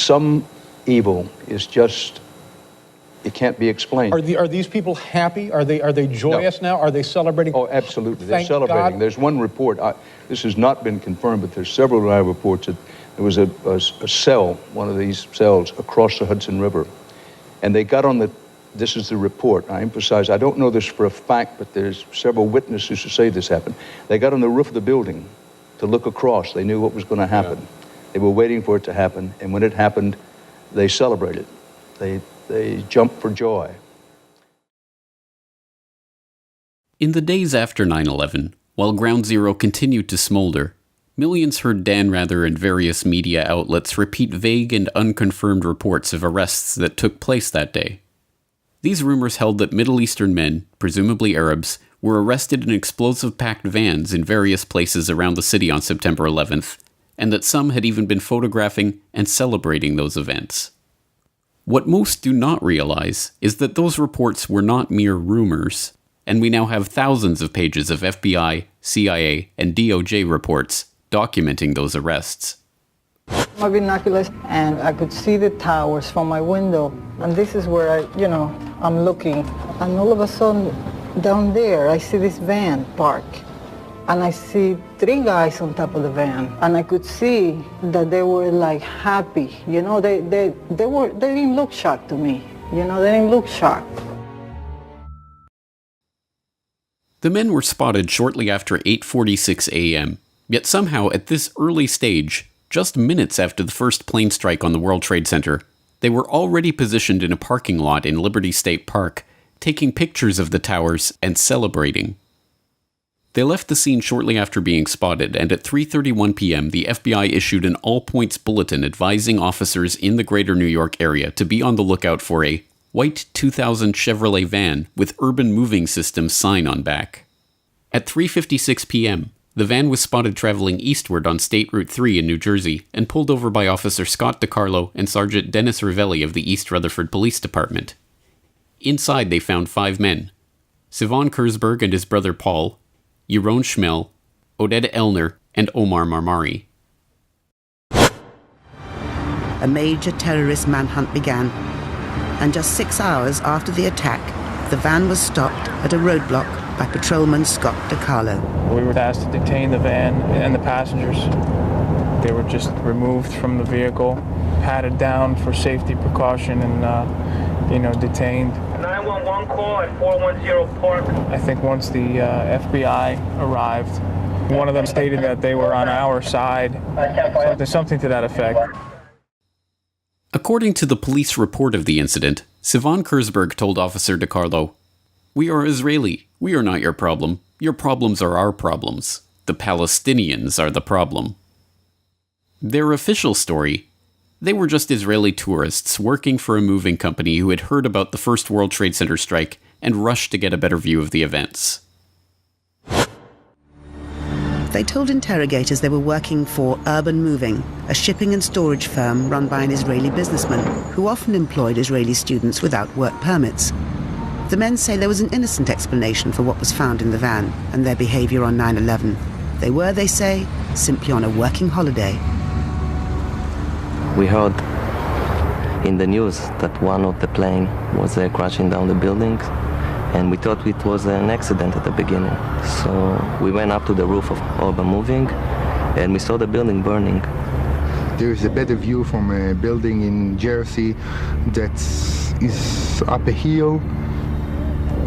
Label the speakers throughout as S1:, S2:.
S1: some evil is just, it can't be explained.
S2: Are these people happy? Are they joyous now? Are they celebrating?
S1: Oh, absolutely. They're
S2: Thank
S1: celebrating.
S2: God.
S1: There's one report, this has not been confirmed, but there's several live reports that there was a cell, one of these cells, across the Hudson River. And they got on this is the report. I emphasize, I don't know this for a fact, but there's several witnesses who say this happened. They got on the roof of the building to look across. They knew what was going to happen. Yeah. They were waiting for it to happen, and when it happened, they celebrated. They jumped for joy.
S3: In the days after 9/11, while Ground Zero continued to smolder, millions heard Dan Rather and various media outlets repeat vague and unconfirmed reports of arrests that took place that day. These rumors held that Middle Eastern men, presumably Arabs, were arrested in explosive-packed vans in various places around the city on September 11th, and that some had even been photographing and celebrating those events. What most do not realize is that those reports were not mere rumors, and we now have thousands of pages of FBI, CIA, and DOJ reports documenting those arrests.
S4: My binoculars, and I could see the towers from my window, and this is where I'm looking, and all of a sudden, down there, I see this van parked. And I see 3 guys on top of the van, and I could see that they were like happy. They didn't look shocked to me. They didn't look shocked.
S3: The men were spotted shortly after 8:46 a.m., yet somehow at this early stage, just minutes after the first plane strike on the World Trade Center, they were already positioned in a parking lot in Liberty State Park, taking pictures of the towers and celebrating. They left the scene shortly after being spotted, and at 3:31 p.m. the FBI issued an all-points bulletin advising officers in the greater New York area to be on the lookout for a white 2000 Chevrolet van with Urban Moving Systems sign on back. At 3:56 p.m., the van was spotted traveling eastward on State Route 3 in New Jersey and pulled over by Officer Scott DiCarlo and Sergeant Dennis Ravelli of the East Rutherford Police Department. Inside they found 5 men: Sivan Kurzberg and his brother Paul, Yaron Schmel, Oded Elner, and Omar Marmari.
S5: A major terrorist manhunt began, and just 6 hours after the attack, the van was stopped at a roadblock by patrolman Scott DiCarlo.
S6: We were asked to detain the van and the passengers. They were just removed from the vehicle, patted down for safety precaution, and detained.
S7: 911 call at 410 Park.
S6: I think once the FBI arrived, one of them stated that they were on our side, something to that effect.
S3: According to the police report of the incident, Sivan Kurzberg told Officer DiCarlo, "We are Israeli. We are not your problem. Your problems are our problems. The Palestinians are the problem." Their official story: they were just Israeli tourists working for a moving company who had heard about the first World Trade Center strike and rushed to get a better view of the events.
S5: They told interrogators they were working for Urban Moving, a shipping and storage firm run by an Israeli businessman who often employed Israeli students without work permits. The men say there was an innocent explanation for what was found in the van and their behavior on 9/11. They were, they say, simply on a working holiday.
S8: We heard in the news that one of the plane was crashing down the building, and we thought it was an accident at the beginning. So we went up to the roof of Urban Moving, and we saw the building burning.
S9: There is a better view from a building in Jersey that is up a hill,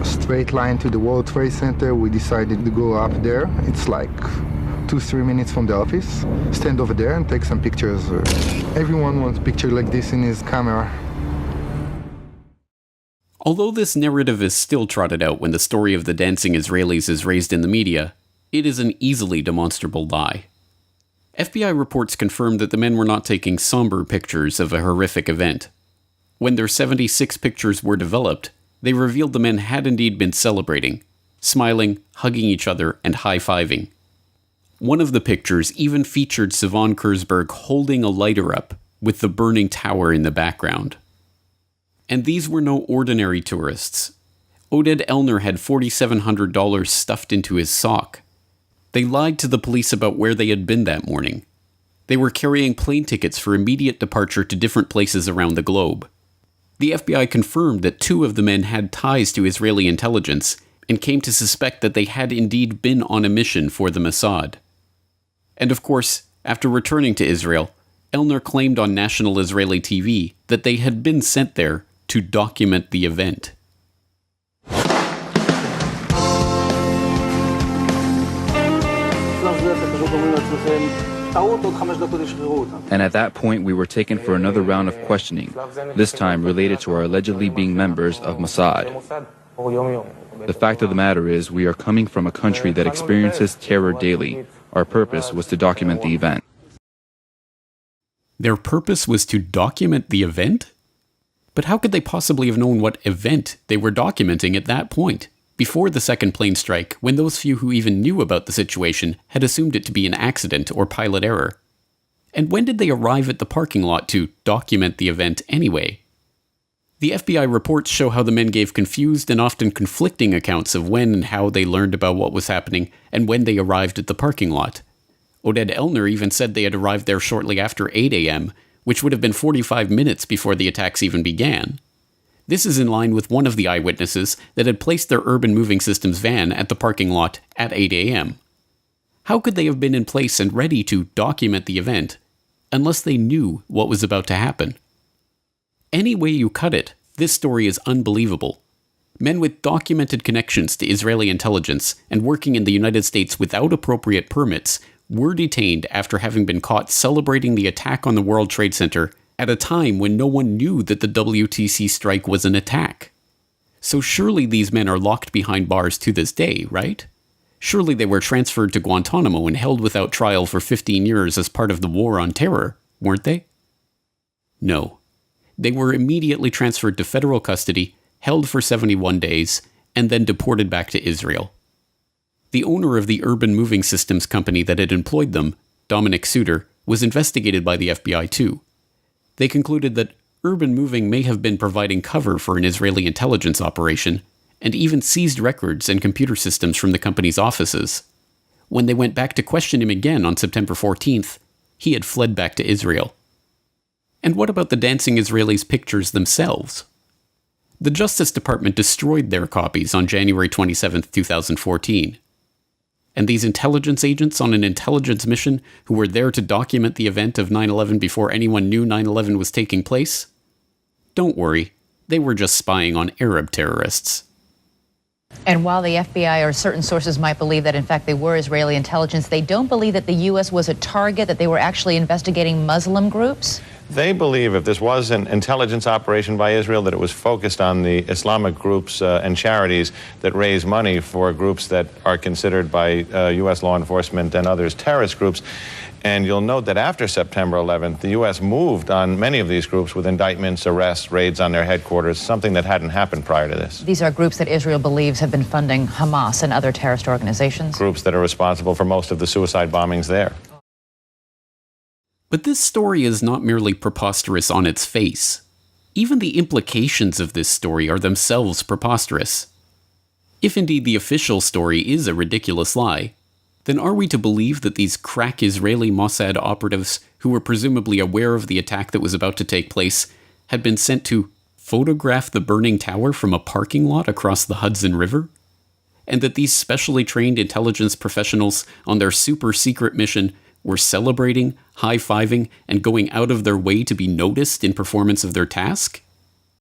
S9: a straight line to the World Trade Center. We decided to go up there. It's like 2-3 minutes from the office. Stand over there and take some pictures. Everyone wants a picture like this in his camera.
S3: Although this narrative is still trotted out when the story of the dancing Israelis is raised in the media, it is an easily demonstrable lie. FBI reports confirmed that the men were not taking somber pictures of a horrific event. When their 76 pictures were developed, they revealed the men had indeed been celebrating, smiling, hugging each other, and high-fiving. One of the pictures even featured Sivan Kurzberg holding a lighter up, with the burning tower in the background. And these were no ordinary tourists. Oded Elner had $4,700 stuffed into his sock. They lied to the police about where they had been that morning. They were carrying plane tickets for immediate departure to different places around the globe. The FBI confirmed that 2 of the men had ties to Israeli intelligence and came to suspect that they had indeed been on a mission for the Mossad. And of course, after returning to Israel, Elner claimed on national Israeli TV that they had been sent there to document the event.
S10: And at that point, we were taken for another round of questioning, this time related to our allegedly being members of Mossad. The fact of the matter is, we are coming from a country that experiences terror daily. Our purpose was to document the event.
S3: Their purpose was to document the event? But how could they possibly have known what event they were documenting at that point, before the second plane strike, when those few who even knew about the situation had assumed it to be an accident or pilot error? And when did they arrive at the parking lot to document the event anyway? The FBI reports show how the men gave confused and often conflicting accounts of when and how they learned about what was happening and when they arrived at the parking lot. Oded Elner even said they had arrived there shortly after 8 a.m., which would have been 45 minutes before the attacks even began. This is in line with one of the eyewitnesses that had placed their urban moving systems van at the parking lot at 8 a.m. How could they have been in place and ready to document the event unless they knew what was about to happen? Any way you cut it, this story is unbelievable. Men with documented connections to Israeli intelligence and working in the United States without appropriate permits were detained after having been caught celebrating the attack on the World Trade Center at a time when no one knew that the WTC strike was an attack. So surely these men are locked behind bars to this day, right? Surely they were transferred to Guantanamo and held without trial for 15 years as part of the war on terror, weren't they? No. They were immediately transferred to federal custody, held for 71 days, and then deported back to Israel. The owner of the urban moving systems company that had employed them, Dominic Suter, was investigated by the FBI too. They concluded that urban moving may have been providing cover for an Israeli intelligence operation, and even seized records and computer systems from the company's offices. When they went back to question him again on September 14th, he had fled back to Israel. And what about the dancing Israelis' pictures themselves? The Justice Department destroyed their copies on January 27, 2014. And these intelligence agents on an intelligence mission who were there to document the event of 9/11 before anyone knew 9/11 was taking place? Don't worry, they were just spying on Arab terrorists.
S11: And while the FBI or certain sources might believe that in fact they were Israeli intelligence, they don't believe that the U.S. was a target, that they were actually investigating Muslim groups?
S12: They believe if this was an intelligence operation by Israel, that it was focused on the Islamic groups and charities that raise money for groups that are considered by U.S. law enforcement and others terrorist groups. And you'll note that after September 11th, the U.S. moved on many of these groups with indictments, arrests, raids on their headquarters, something that hadn't happened prior to this.
S11: These are groups that Israel believes have been funding Hamas and other terrorist organizations.
S12: Groups that are responsible for most of the suicide bombings there.
S3: But this story is not merely preposterous on its face. Even the implications of this story are themselves preposterous. If indeed the official story is a ridiculous lie, then are we to believe that these crack Israeli Mossad operatives, who were presumably aware of the attack that was about to take place, had been sent to photograph the burning tower from a parking lot across the Hudson River? And that these specially trained intelligence professionals on their super-secret mission were celebrating, high-fiving, and going out of their way to be noticed in performance of their task?